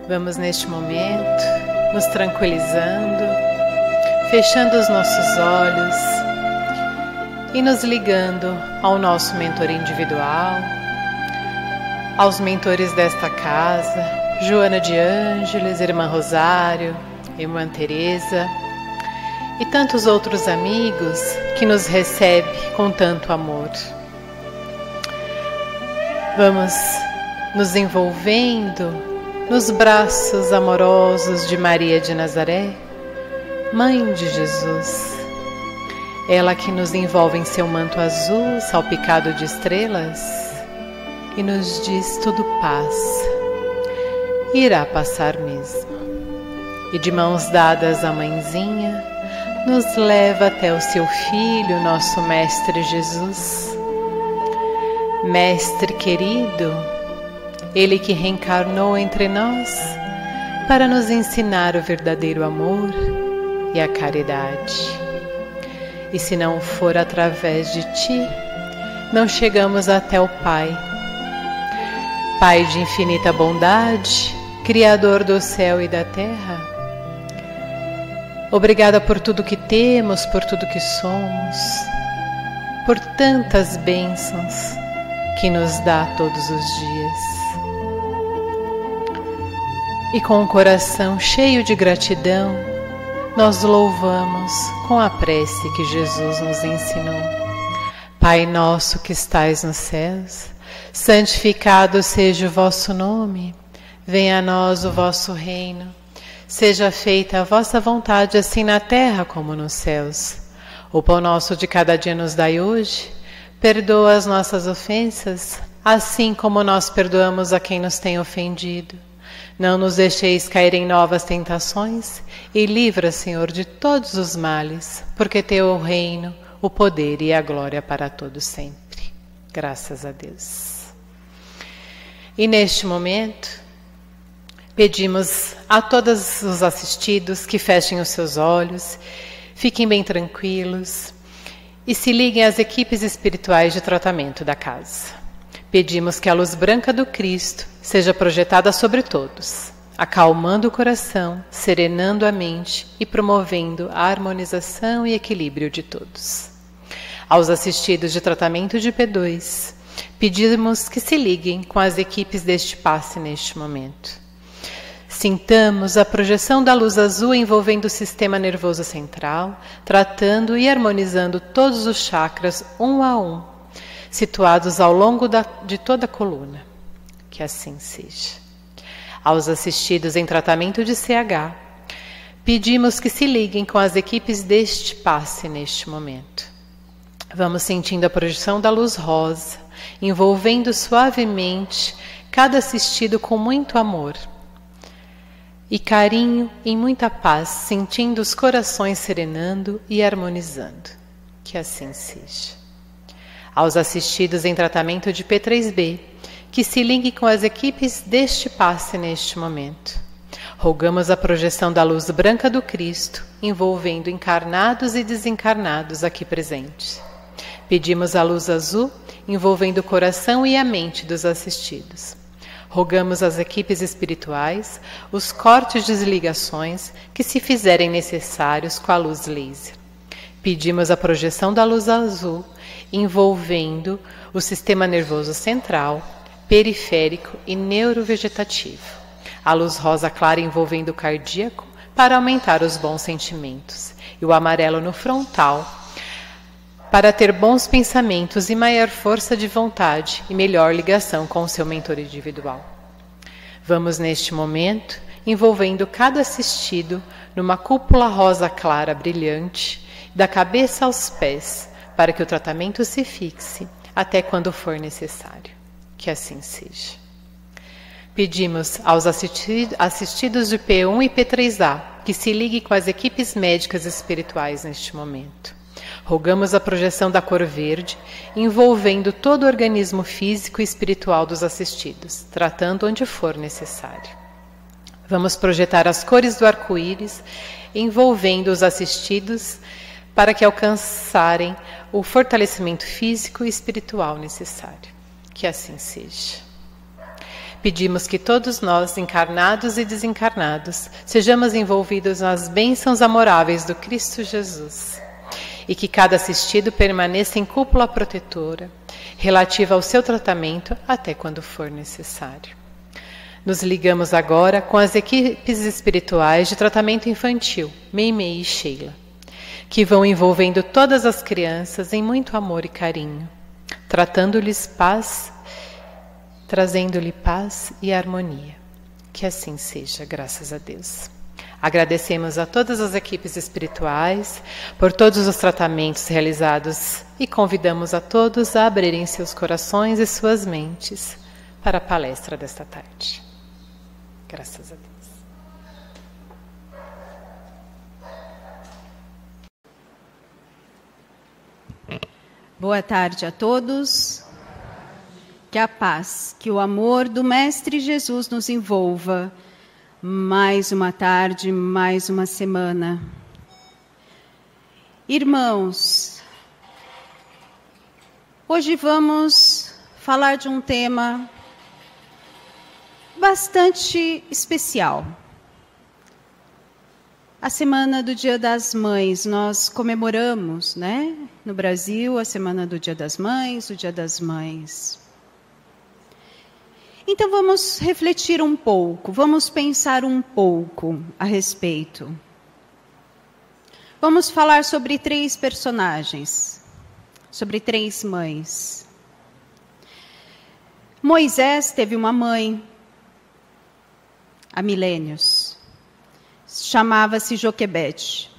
Vamos neste momento nos tranquilizando, fechando os nossos olhos e nos ligando ao nosso mentor individual, aos mentores desta casa, Joana de Ângeles, Irmã Rosário, Irmã Teresa e tantos outros amigos que nos recebem com tanto amor. Vamos nos envolvendo nos braços amorosos de Maria de Nazaré, Mãe de Jesus. Ela que nos envolve em seu manto azul, salpicado de estrelas, e nos diz: tudo passa, irá passar mesmo. E de mãos dadas à Mãezinha, nos leva até o seu Filho, nosso Mestre Jesus. Mestre querido, Ele que reencarnou entre nós para nos ensinar o verdadeiro amor e a caridade. E se não for através de Ti, não chegamos até o Pai. Pai de infinita bondade, Criador do céu e da terra, obrigada por tudo que temos, por tudo que somos, por tantas bênçãos que nos dá todos os dias. E com o coração cheio de gratidão, nós louvamos com a prece que Jesus nos ensinou. Pai nosso que estais nos céus, santificado seja o vosso nome. Venha a nós o vosso reino. Seja feita a vossa vontade, assim na terra como nos céus. O pão nosso de cada dia nos dai hoje. Perdoa as nossas ofensas, assim como nós perdoamos a quem nos tem ofendido. Não nos deixeis cair em novas tentações e livra, Senhor, de todos os males, porque teu é o reino, o poder e a glória para todos sempre. Graças a Deus. E neste momento, pedimos a todos os assistidos que fechem os seus olhos, fiquem bem tranquilos e se liguem às equipes espirituais de tratamento da casa. Pedimos que a luz branca do Cristo seja projetada sobre todos, acalmando o coração, serenando a mente e promovendo a harmonização e equilíbrio de todos. Aos assistidos de tratamento de P2, pedimos que se liguem com as equipes deste passe neste momento. Sintamos a projeção da luz azul envolvendo o sistema nervoso central, tratando e harmonizando todos os chakras um a um, situados ao longo de toda a coluna. Que assim seja. Aos assistidos em tratamento de CH, pedimos que se liguem com as equipes deste passe neste momento. Vamos sentindo a projeção da luz rosa, envolvendo suavemente cada assistido com muito amor e carinho e muita paz, sentindo os corações serenando e harmonizando. Que assim seja. Aos assistidos em tratamento de P3B, que se liguem com as equipes deste passe neste momento. Rogamos a projeção da luz branca do Cristo, envolvendo encarnados e desencarnados aqui presentes. Pedimos a luz azul, envolvendo o coração e a mente dos assistidos. Rogamos às equipes espirituais os cortes de desligações que se fizerem necessários com a luz laser. Pedimos a projeção da luz azul, envolvendo o sistema nervoso central, periférico e neurovegetativo. A luz rosa clara envolvendo o cardíaco para aumentar os bons sentimentos. E o amarelo no frontal para ter bons pensamentos e maior força de vontade e melhor ligação com o seu mentor individual. Vamos neste momento envolvendo cada assistido numa cúpula rosa clara brilhante, da cabeça aos pés, para que o tratamento se fixe até quando for necessário. Que assim seja. Pedimos aos assistidos de P1 e P3A que se liguem com as equipes médicas espirituais neste momento. Rogamos a projeção da cor verde, envolvendo todo o organismo físico e espiritual dos assistidos, tratando onde for necessário. Vamos projetar as cores do arco-íris, envolvendo os assistidos para que alcançarem o fortalecimento físico e espiritual necessário. Que assim seja. pedimos que todos nós, encarnados e desencarnados, sejamos envolvidos nas bênçãos amoráveis do Cristo Jesus e que cada assistido permaneça em cúpula protetora, relativa ao seu tratamento até quando for necessário. Nos ligamos agora com as equipes espirituais de tratamento infantil, Meimei e Sheila, que vão envolvendo todas as crianças em muito amor e carinho, tratando-lhes paz, trazendo-lhe paz e harmonia. Que assim seja, graças a Deus. Agradecemos a todas as equipes espirituais por todos os tratamentos realizados e convidamos a todos a abrirem seus corações e suas mentes para a palestra desta tarde. Graças a Deus. Boa tarde a todos. Que a paz, que o amor do Mestre Jesus nos envolva. Mais uma tarde, mais uma semana. Irmãos, hoje vamos falar de um tema bastante especial. A semana do Dia das Mães, nós comemoramos, né, no Brasil, a semana do Dia das Mães, o Dia das Mães. Então vamos refletir um pouco, vamos pensar um pouco a respeito. Vamos falar sobre 3 personagens, sobre 3 mães. Moisés teve uma mãe há milênios, chamava-se Joquebede.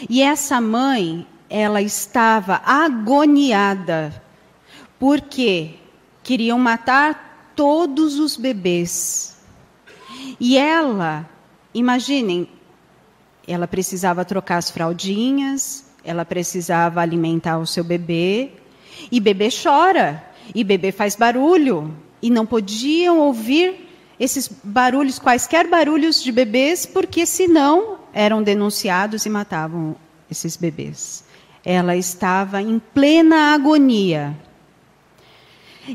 E essa mãe, ela estava agoniada, porque queriam matar todos os bebês. E ela, imaginem, ela precisava trocar as fraldinhas, ela precisava alimentar o seu bebê, e bebê chora, e bebê faz barulho, e não podiam ouvir esses barulhos, quaisquer barulhos de bebês, porque senão eram denunciados e matavam esses bebês. Ela estava em plena agonia.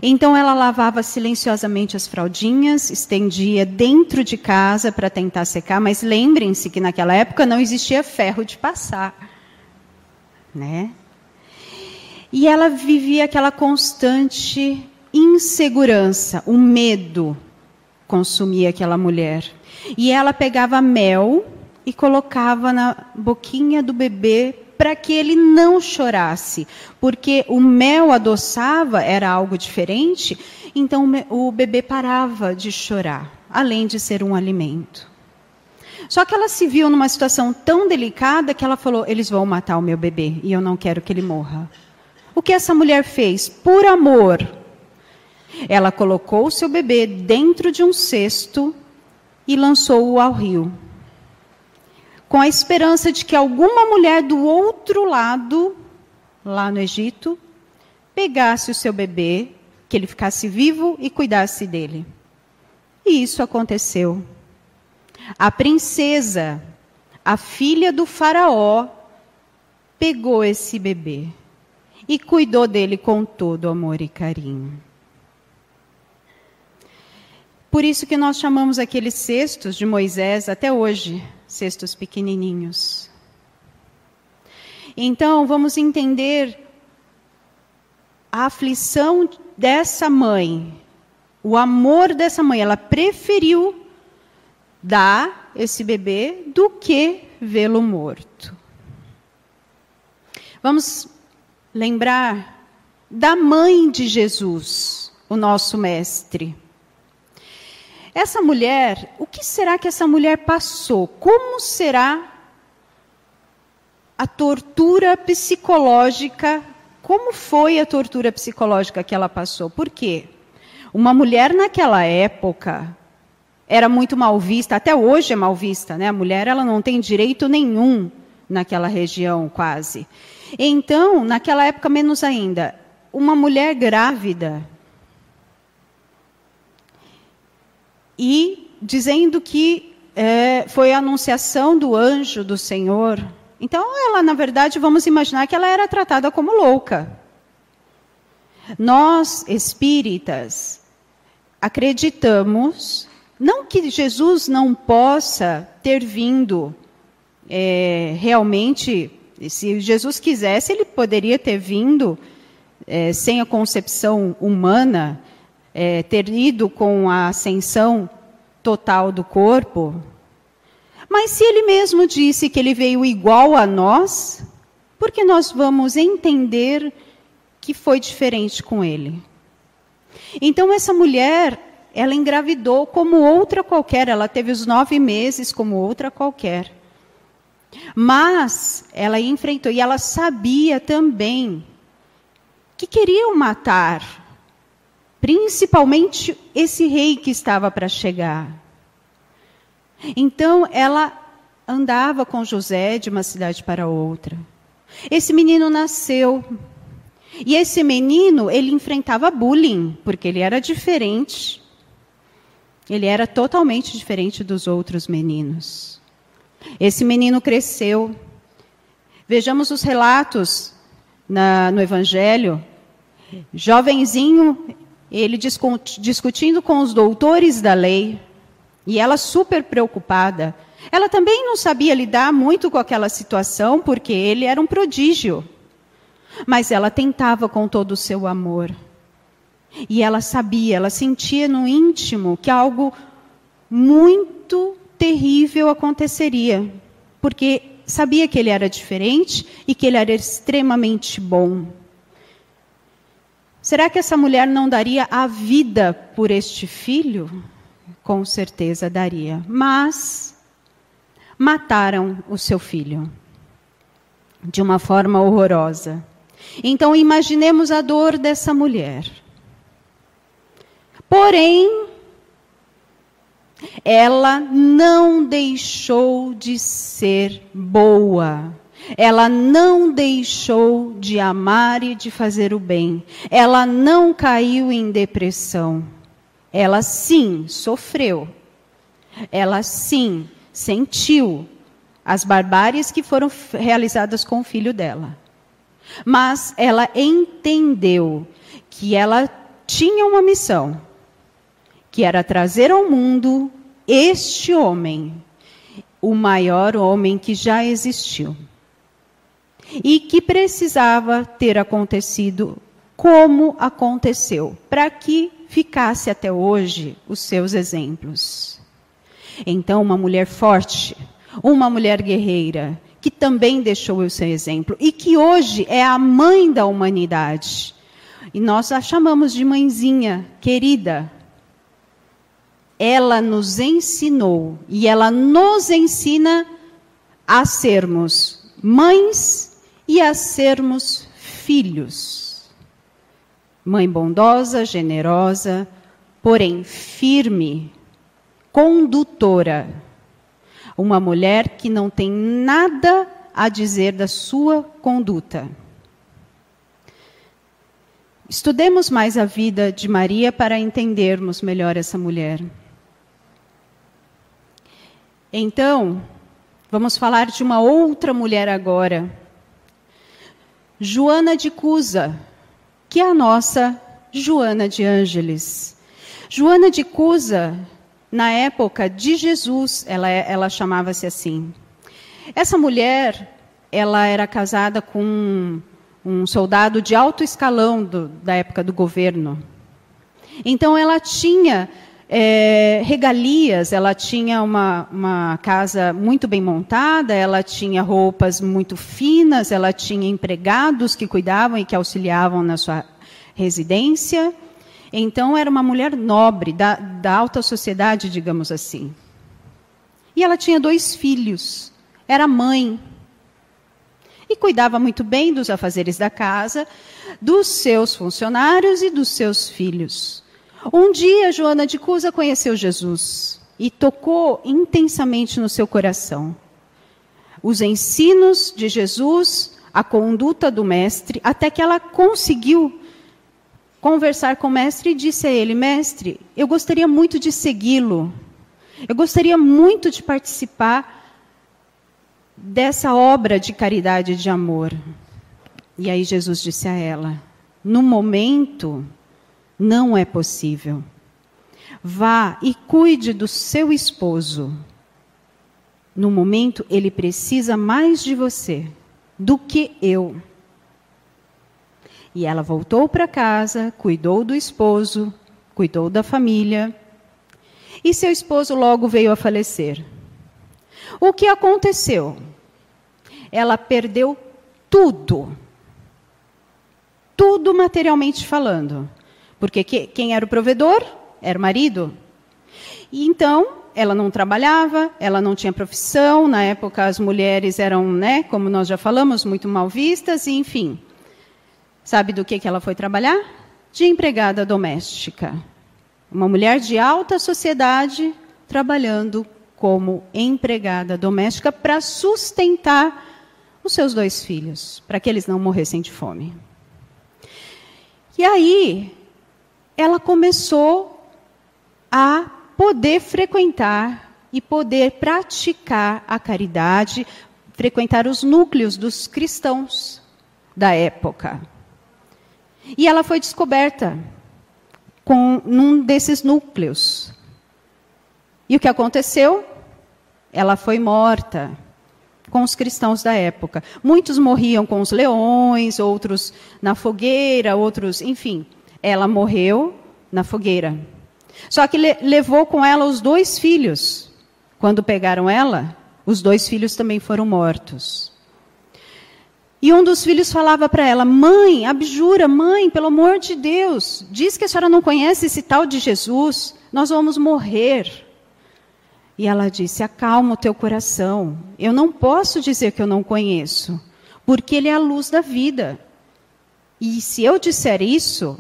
Então ela lavava silenciosamente as fraldinhas, estendia dentro de casa para tentar secar, mas lembrem-se que naquela época não existia ferro de passar, né? E ela vivia aquela constante insegurança, o medo consumia aquela mulher. E ela pegava mel e colocava na boquinha do bebê para que ele não chorasse, porque o mel adoçava, era algo diferente, então o bebê parava de chorar, além de ser um alimento. Só que ela se viu numa situação tão delicada que ela falou, eles vão matar o meu bebê e eu não quero que ele morra. O que essa mulher fez? Por amor, ela colocou o seu bebê dentro de um cesto e lançou-o ao rio, com a esperança de que alguma mulher do outro lado, lá no Egito, pegasse o seu bebê, que ele ficasse vivo e cuidasse dele. E isso aconteceu. A princesa, a filha do faraó, pegou esse bebê e cuidou dele com todo amor e carinho. Por isso que nós chamamos aqueles cestos de Moisés, até hoje, cestos pequenininhos. Então, vamos entender a aflição dessa mãe, o amor dessa mãe. Ela preferiu dar esse bebê do que vê-lo morto. Vamos lembrar da mãe de Jesus, o nosso mestre. Essa mulher, o que será que essa mulher passou? Como será a tortura psicológica? Como foi a tortura psicológica que ela passou? Por quê? Uma mulher naquela época era muito mal vista, até hoje é mal vista, né? A mulher, ela não tem direito nenhum naquela região, quase. Então, naquela época, menos ainda, uma mulher grávida, e dizendo que foi a anunciação do anjo do Senhor. Então, ela, na verdade, vamos imaginar que ela era tratada como louca. Nós, espíritas, acreditamos, não que Jesus não possa ter vindo realmente, se Jesus quisesse, ele poderia ter vindo sem a concepção humana, ter ido com a ascensão total do corpo. Mas se ele mesmo disse que ele veio igual a nós, por que nós vamos entender que foi diferente com ele? Então essa mulher, ela engravidou como outra qualquer, ela teve os 9 meses como outra qualquer. Mas ela enfrentou, e ela sabia também que queriam matar, principalmente esse rei que estava para chegar. Então ela andava com José de uma cidade para outra. Esse menino nasceu. E esse menino, ele enfrentava bullying, porque ele era diferente. Ele era totalmente diferente dos outros meninos. Esse menino cresceu. Vejamos os relatos no Evangelho. Jovenzinho, ele discutindo com os doutores da lei. E ela super preocupada. Ela também não sabia lidar muito com aquela situação, porque ele era um prodígio. Mas ela tentava com todo o seu amor. E ela sabia, ela sentia no íntimo que algo muito terrível aconteceria. Porque sabia que ele era diferente e que ele era extremamente bom. Será que essa mulher não daria a vida por este filho? Com certeza daria. Mas mataram o seu filho de uma forma horrorosa. Então imaginemos a dor dessa mulher. Porém, ela não deixou de ser boa. Ela não deixou de amar e de fazer o bem. Ela não caiu em depressão. Ela sim sofreu. Ela sim sentiu as barbáries que foram realizadas com o filho dela. Mas ela entendeu que ela tinha uma missão, que era trazer ao mundo este homem, o maior homem que já existiu. E que precisava ter acontecido como aconteceu, para que ficasse até hoje os seus exemplos. Então, uma mulher forte, uma mulher guerreira, que também deixou o seu exemplo, e que hoje é a mãe da humanidade. E nós a chamamos de mãezinha querida. Ela nos ensinou, e ela nos ensina a sermos mães e a sermos filhos. Mãe bondosa, generosa, porém firme, condutora. Uma mulher que não tem nada a dizer da sua conduta. Estudemos mais a vida de Maria para entendermos melhor essa mulher. Então, vamos falar de uma outra mulher agora. Joana de Cusa, que é a nossa Joana de Ângeles. Joana de Cusa, na época de Jesus, ela chamava-se assim. Essa mulher, ela era casada com um soldado de alto escalão da época do governo. Então ela tinha regalias, ela tinha uma casa muito bem montada, ela tinha roupas muito finas, ela tinha empregados que cuidavam e que auxiliavam na sua residência. Então era uma mulher nobre, da alta sociedade, digamos assim. E ela tinha 2 filhos, era mãe. E cuidava muito bem dos afazeres da casa, dos seus funcionários e dos seus filhos. Um dia, Joana de Cusa conheceu Jesus e tocou intensamente no seu coração. Os ensinos de Jesus, a conduta do mestre, até que ela conseguiu conversar com o mestre e disse a ele: mestre, eu gostaria muito de segui-lo. Eu gostaria muito de participar dessa obra de caridade e de amor. E aí Jesus disse a ela: no momento, não é possível. vá e cuide do seu esposo. No momento, ele precisa mais de você do que eu. E ela voltou para casa, cuidou do esposo, cuidou da família. E seu esposo logo veio a falecer. O que aconteceu? Ela perdeu tudo. Tudo materialmente falando. Porque quem era o provedor? Era o marido. E então, ela não trabalhava, ela não tinha profissão. Na época, as mulheres eram, né, como nós já falamos, muito mal vistas, e enfim. Sabe do que ela foi trabalhar? De empregada doméstica. Uma mulher de alta sociedade trabalhando como empregada doméstica para sustentar os seus 2 filhos, para que eles não morressem de fome. E aí, ela começou a poder frequentar e poder praticar a caridade, frequentar os núcleos dos cristãos da época. E ela foi descoberta num desses núcleos. E o que aconteceu? Ela foi morta com os cristãos da época. Muitos morriam com os leões, outros na fogueira, outros, enfim. Ela morreu na fogueira. Só que levou com ela os 2 filhos. Quando pegaram ela, os 2 filhos também foram mortos. E um dos filhos falava para ela: mãe, abjura, mãe, pelo amor de Deus, diz que a senhora não conhece esse tal de Jesus, nós vamos morrer. E ela disse: acalma o teu coração, eu não posso dizer que eu não conheço, porque ele é a luz da vida. E se eu disser isso,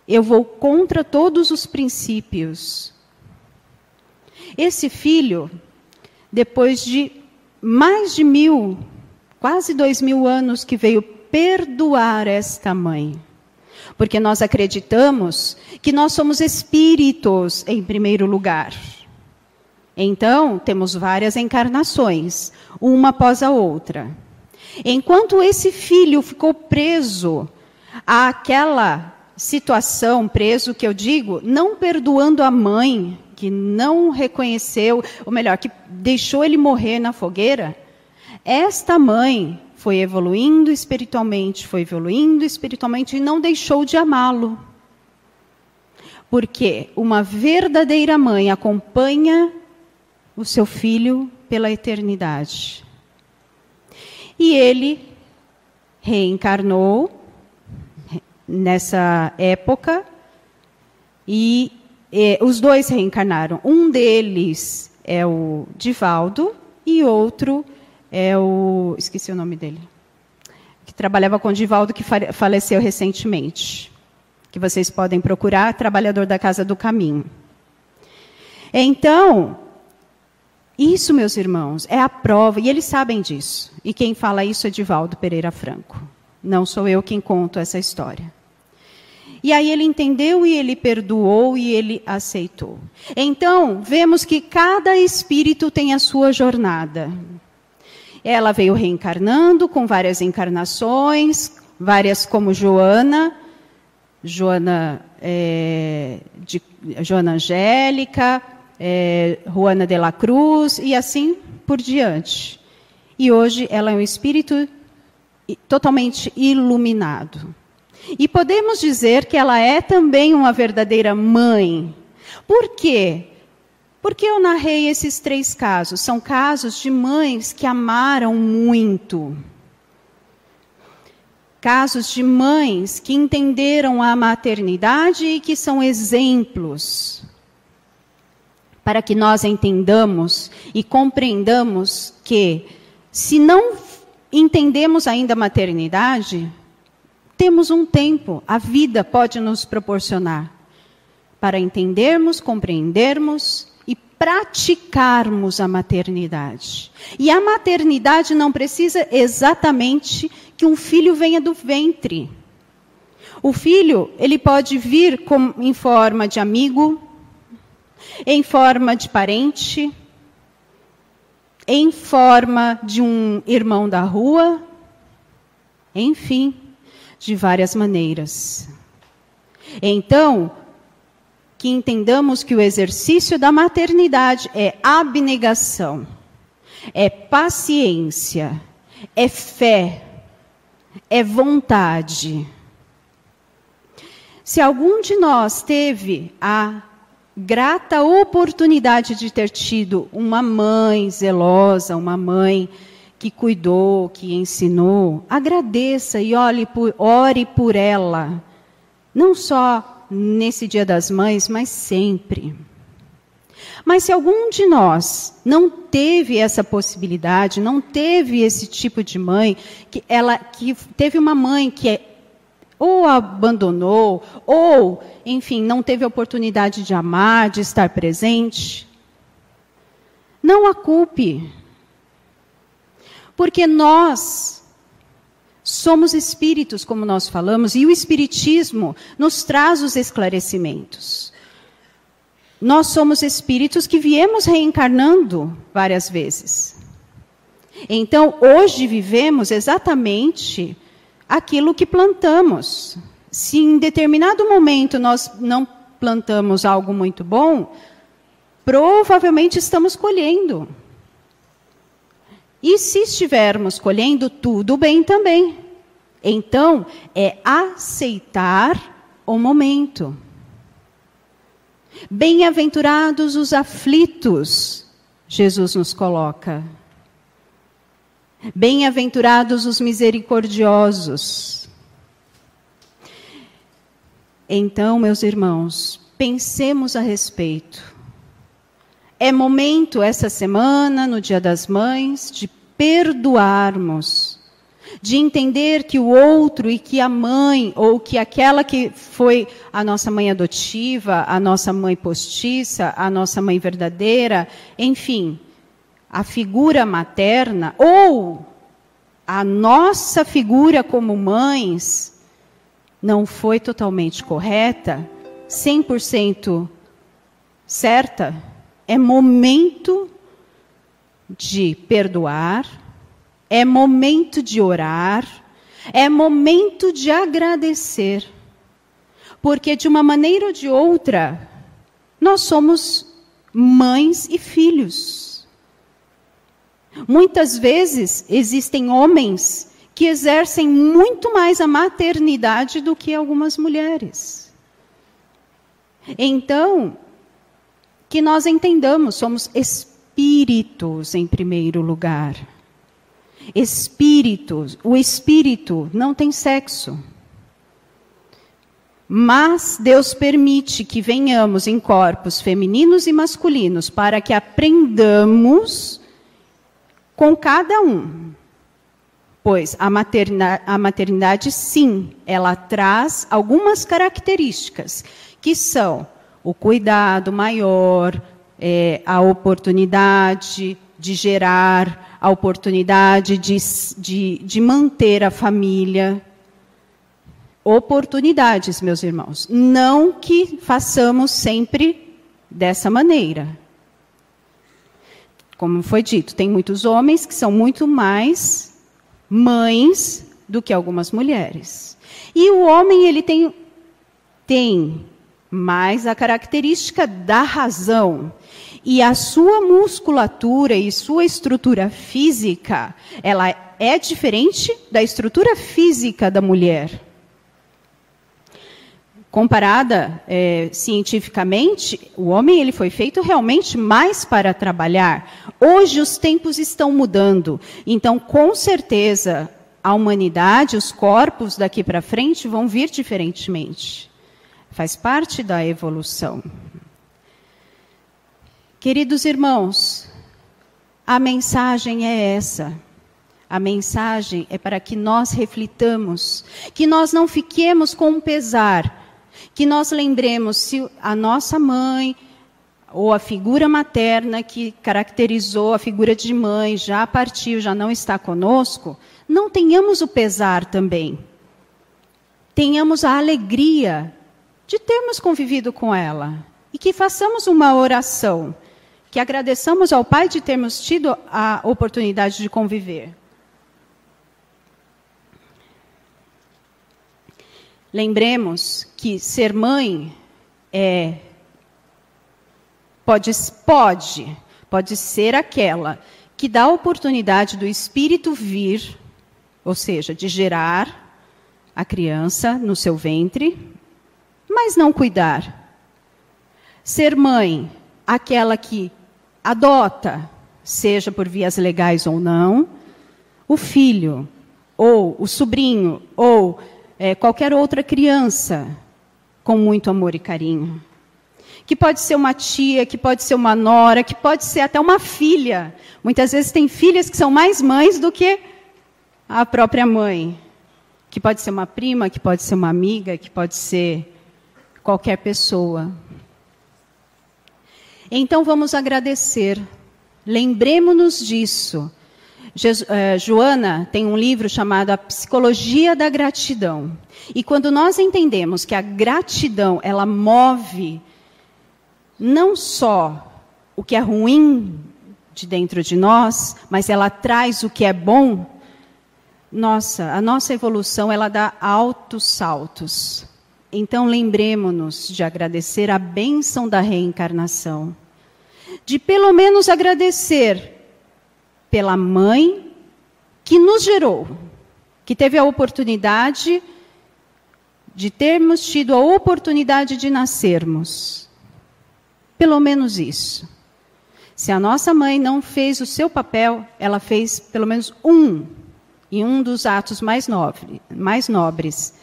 eu vou contra todos os princípios. Esse filho, depois de mais de 1000, quase 2000 anos, que veio perdoar esta mãe. Porque nós acreditamos que nós somos espíritos em primeiro lugar. Então, temos várias encarnações, uma após a outra. Enquanto esse filho ficou preso àquela situação, preso, que eu digo, não perdoando a mãe, que não reconheceu, ou melhor, que deixou ele morrer na fogueira, esta mãe foi evoluindo espiritualmente e não deixou de amá-lo. Porque uma verdadeira mãe acompanha o seu filho pela eternidade. E ele reencarnou nessa época e os 2 reencarnaram. Um deles é o Divaldo e outro é o... esqueci o nome dele. Que trabalhava com o Divaldo, que faleceu recentemente. Que vocês podem procurar, trabalhador da Casa do Caminho. Então, isso, meus irmãos, é a prova, e eles sabem disso. E quem fala isso é Divaldo Pereira Franco. Não sou eu quem conto essa história. E aí ele entendeu e ele perdoou e ele aceitou. Então, vemos que cada espírito tem a sua jornada. Ela veio reencarnando com várias encarnações, várias como Joana Angélica, Juana de la Cruz e assim por diante. E hoje ela é um espírito totalmente iluminado. E podemos dizer que ela é também uma verdadeira mãe. Por quê? Porque eu narrei esses 3 casos. São casos de mães que amaram muito. Casos de mães que entenderam a maternidade e que são exemplos. Para que nós entendamos e compreendamos que, se não entendemos ainda a maternidade, temos um tempo, a vida pode nos proporcionar, para entendermos, compreendermos e praticarmos a maternidade. E a maternidade não precisa exatamente que um filho venha do ventre. O filho, ele pode vir em forma de amigo, em forma de parente, em forma de um irmão da rua, enfim, de várias maneiras. Então, que entendamos que o exercício da maternidade é abnegação, é paciência, é fé, é vontade. Se algum de nós teve a grata oportunidade de ter tido uma mãe zelosa, uma mãe que cuidou, que ensinou, agradeça e ore por ela. Não só nesse Dia das Mães, mas sempre. Mas se algum de nós não teve essa possibilidade, não teve esse tipo de mãe, que teve uma mãe que ou abandonou, ou, enfim, não teve a oportunidade de amar, de estar presente, não a culpe. Porque nós somos espíritos, como nós falamos, e o espiritismo nos traz os esclarecimentos. Nós somos espíritos que viemos reencarnando várias vezes. Então, hoje vivemos exatamente aquilo que plantamos. Se em determinado momento nós não plantamos algo muito bom, provavelmente estamos colhendo. E se estivermos colhendo, tudo bem também. Então, é aceitar o momento. Bem-aventurados os aflitos, Jesus nos coloca. Bem-aventurados os misericordiosos. Então, meus irmãos, pensemos a respeito. É momento, essa semana, no Dia das Mães, de perdoarmos, de entender que o outro e que a mãe, ou que aquela que foi a nossa mãe adotiva, a nossa mãe postiça, a nossa mãe verdadeira, enfim, a figura materna, ou a nossa figura como mães, não foi totalmente correta, 100% certa. É momento de perdoar, é momento de orar, é momento de agradecer. Porque de uma maneira ou de outra, nós somos mães e filhos. Muitas vezes existem homens que exercem muito mais a maternidade do que algumas mulheres. Então, que nós entendamos, somos espíritos em primeiro lugar. Espíritos, o espírito não tem sexo. Mas Deus permite que venhamos em corpos femininos e masculinos para que aprendamos com cada um. Pois a maternidade, sim, ela traz algumas características, que são o cuidado maior, a oportunidade de gerar, a oportunidade de manter a família. Oportunidades, meus irmãos. Não que façamos sempre dessa maneira. Como foi dito, tem muitos homens que são muito mais mães do que algumas mulheres. E o homem, ele tem mais a característica da razão. E a sua musculatura e sua estrutura física, ela é diferente da estrutura física da mulher. Comparada cientificamente, o homem ele foi feito realmente mais para trabalhar. Hoje os tempos estão mudando. Então, com certeza, a humanidade, os corpos daqui para frente vão vir diferentemente. Faz parte da evolução. Queridos irmãos, a mensagem é essa. A mensagem é para que nós reflitamos, que nós não fiquemos com um pesar, que nós lembremos se a nossa mãe ou a figura materna que caracterizou a figura de mãe já partiu, já não está conosco, não tenhamos o pesar também. Tenhamos a alegria de termos convivido com ela e que façamos uma oração, que agradeçamos ao Pai de termos tido a oportunidade de conviver. Lembremos que ser mãe é pode ser aquela que dá a oportunidade do Espírito vir, ou seja, de gerar a criança no seu ventre, mas não cuidar. Ser mãe, aquela que adota, seja por vias legais ou não, o filho, ou o sobrinho, ou qualquer outra criança, com muito amor e carinho. Que pode ser uma tia, que pode ser uma nora, que pode ser até uma filha. Muitas vezes tem filhas que são mais mães do que a própria mãe. Que pode ser uma prima, que pode ser uma amiga, que pode ser qualquer pessoa. Então vamos agradecer. Lembremos-nos disso. Joana tem um livro chamado A Psicologia da Gratidão. E quando nós entendemos que a gratidão, ela move não só o que é ruim de dentro de nós, mas ela traz o que é bom, a nossa evolução, ela dá altos saltos. Então lembremos-nos de agradecer a bênção da reencarnação. De pelo menos agradecer pela mãe que nos gerou, que teve a oportunidade de termos tido a oportunidade de nascermos. Pelo menos isso. Se a nossa mãe não fez o seu papel, ela fez pelo menos um dos atos mais nobres,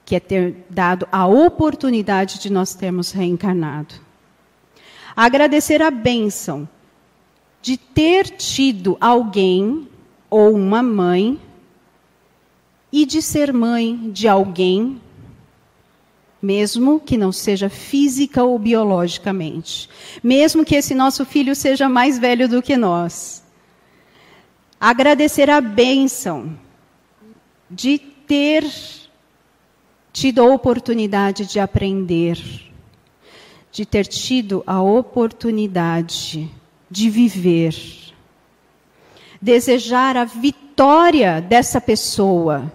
que é ter dado a oportunidade de nós termos reencarnado. Agradecer a bênção de ter tido alguém ou uma mãe e de ser mãe de alguém, mesmo que não seja física ou biologicamente, mesmo que esse nosso filho seja mais velho do que nós. Agradecer a bênção de ter tido a oportunidade de aprender, de ter tido a oportunidade de viver. Desejar a vitória dessa pessoa,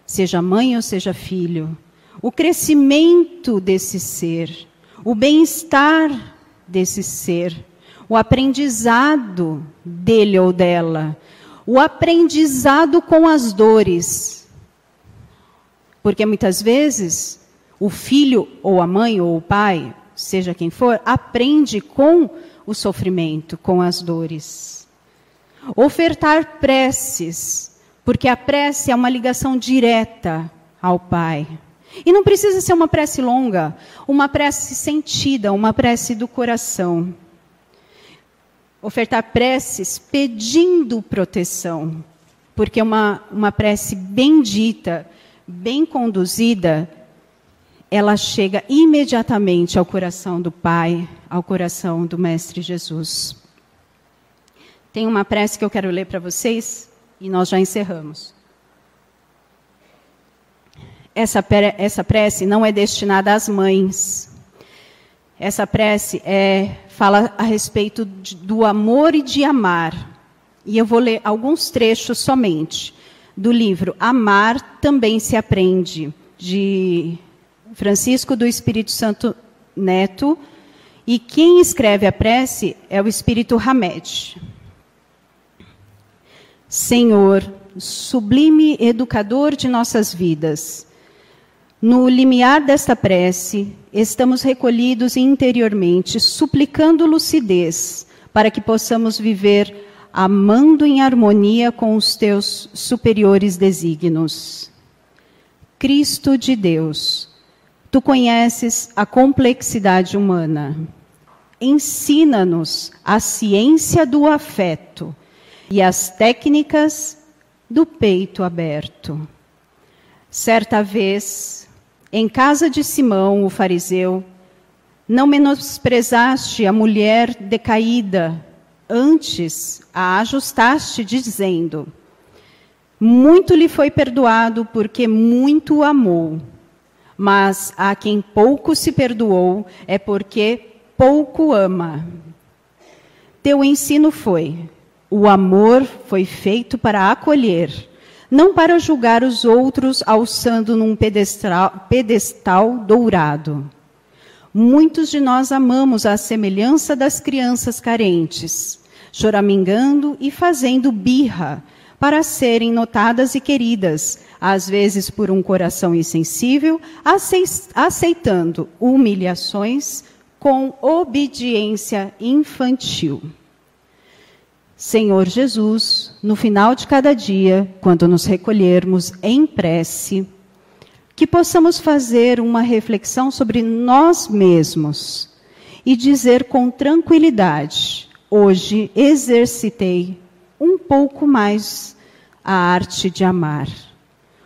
seja mãe ou seja filho, o crescimento desse ser, o bem-estar desse ser, o aprendizado dele ou dela, o aprendizado com as dores. Porque muitas vezes o filho ou a mãe ou o pai, seja quem for, aprende com o sofrimento, com as dores. Ofertar preces, porque a prece é uma ligação direta ao Pai. E não precisa ser uma prece longa, uma prece sentida, uma prece do coração. Ofertar preces pedindo proteção, porque uma prece bem dita, bem conduzida, ela chega imediatamente ao coração do Pai, ao coração do Mestre Jesus. Tem uma prece que eu quero ler para vocês e nós já encerramos. Essa prece não é destinada às mães. Essa prece fala a respeito do amor e de amar. E eu vou ler alguns trechos somente do livro Amar Também Se Aprende, de Francisco do Espírito Santo Neto. E quem escreve a prece é o Espírito Hamed. Senhor, sublime educador de nossas vidas, no limiar desta prece, estamos recolhidos interiormente, suplicando lucidez, para que possamos viver amando em harmonia com os teus superiores desígnios. Cristo de Deus, tu conheces a complexidade humana. Ensina-nos a ciência do afeto e as técnicas do peito aberto. Certa vez, em casa de Simão, o fariseu, não menosprezaste a mulher decaída, antes a ajustaste, dizendo: muito lhe foi perdoado, porque muito amou. Mas a quem pouco se perdoou, é porque pouco ama. Teu ensino foi: o amor foi feito para acolher, não para julgar os outros alçando num pedestal dourado. Muitos de nós amamos a semelhança das crianças carentes, choramingando e fazendo birra para serem notadas e queridas, às vezes por um coração insensível, aceitando humilhações com obediência infantil. Senhor Jesus, no final de cada dia, quando nos recolhermos em prece, que possamos fazer uma reflexão sobre nós mesmos e dizer com tranquilidade: hoje exercitei um pouco mais a arte de amar.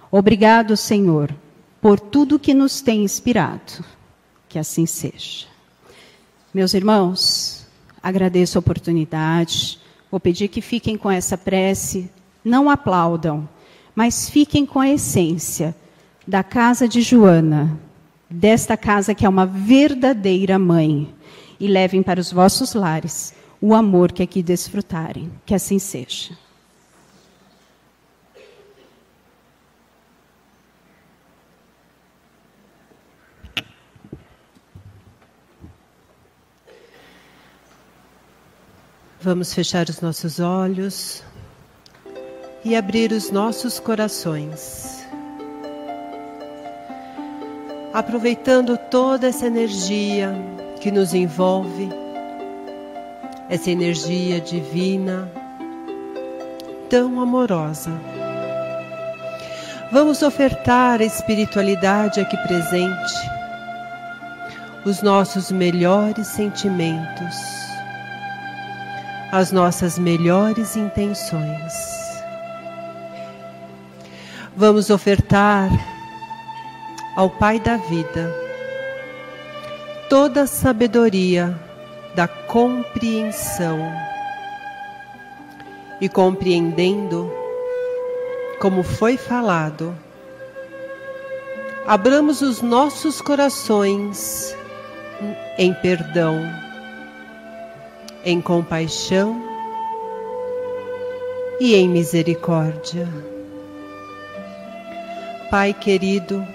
Obrigado, Senhor, por tudo que nos tem inspirado. Que assim seja. Meus irmãos, agradeço a oportunidade. Vou pedir que fiquem com essa prece. Não aplaudam, mas fiquem com a essência da casa de Joana, desta casa que é uma verdadeira mãe. E levem para os vossos lares o amor que aqui desfrutarem. Que assim seja. Vamos fechar os nossos olhos e abrir os nossos corações. Aproveitando toda essa energia que nos envolve, essa energia divina, tão amorosa. Vamos ofertar a espiritualidade aqui presente, os nossos melhores sentimentos, as nossas melhores intenções. Vamos ofertar ao Pai da vida toda a sabedoria da compreensão. E compreendendo, como foi falado, abramos os nossos corações em perdão, em compaixão e em misericórdia. Pai querido,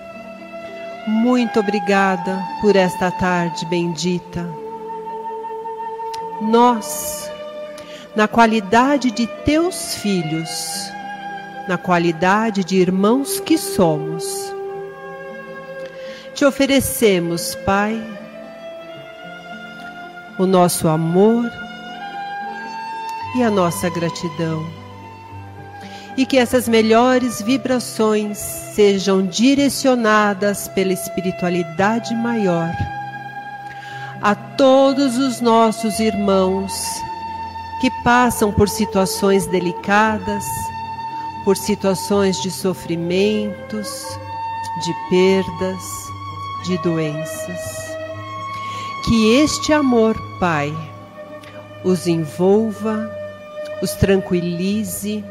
muito obrigada por esta tarde bendita. Nós, na qualidade de teus filhos, na qualidade de irmãos que somos, te oferecemos, Pai, o nosso amor e a nossa gratidão. E que essas melhores vibrações sejam direcionadas pela espiritualidade maior a todos os nossos irmãos que passam por situações delicadas, por situações de sofrimentos, de perdas, de doenças. Que este amor, Pai, os envolva, os tranquilize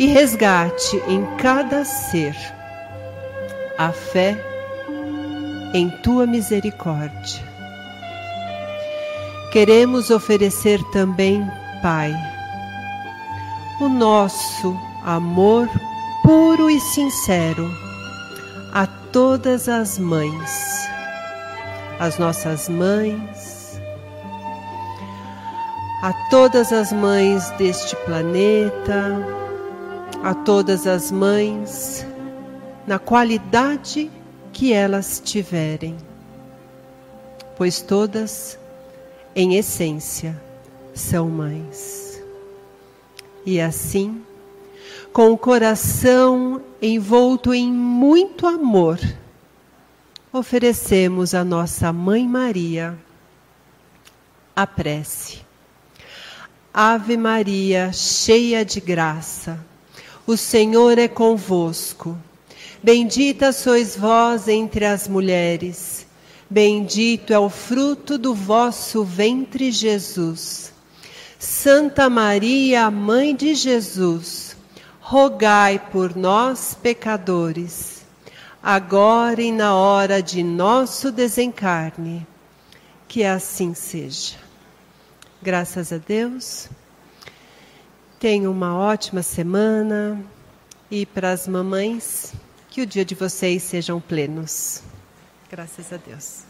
e resgate em cada ser a fé em Tua misericórdia. Queremos oferecer também, Pai, o nosso amor puro e sincero a todas as mães, as nossas mães, a todas as mães deste planeta, a todas as mães, na qualidade que elas tiverem, pois todas, em essência, são mães. E assim, com o coração envolto em muito amor, oferecemos à nossa Mãe Maria a prece. Ave Maria, cheia de graça, o Senhor é convosco. Bendita sois vós entre as mulheres. Bendito é o fruto do vosso ventre, Jesus. Santa Maria, Mãe de Jesus, rogai por nós, pecadores, agora e na hora de nosso desencarne. Que assim seja. Graças a Deus. Tenham uma ótima semana e para as mamães, que o dia de vocês sejam plenos. Graças a Deus.